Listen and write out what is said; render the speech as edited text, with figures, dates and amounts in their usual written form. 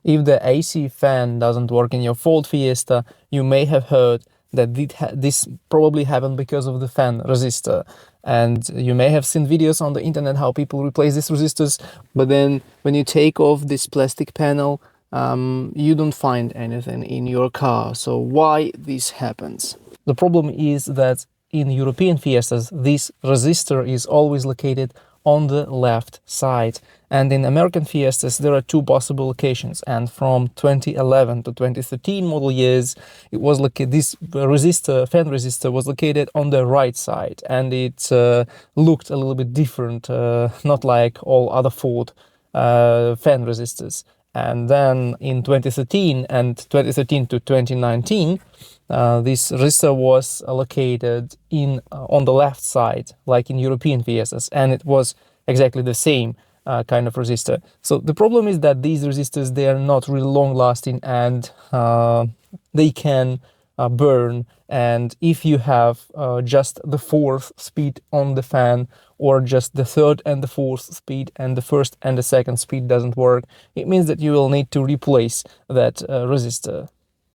If the AC fan doesn't work in your Ford Fiesta, you may have heard that this probably happened because of the fan resistor. And you may have seen videos on the internet how people replace these resistors, but then when you take off this plastic panel, you don't find anything in your car. So why this happens? The problem is that in European Fiestas, this resistor is always located on the left side. And in American Fiestas, there are two possible locations. And from 2011 to 2013 model years, it was this resistor, fan resistor, was located on the right side, and it looked a little bit different, not like all other Ford fan resistors. And then in 2013 to 2019, this resistor was located on the left side, like in European Fiestas, and it was exactly the same kind of resistor. So the problem is that these resistors, they are not really long lasting, and they can burn. And if you have just the fourth speed on the fan, or just the third and the fourth speed, and the first and the second speed doesn't work, it means that you will need to replace that resistor.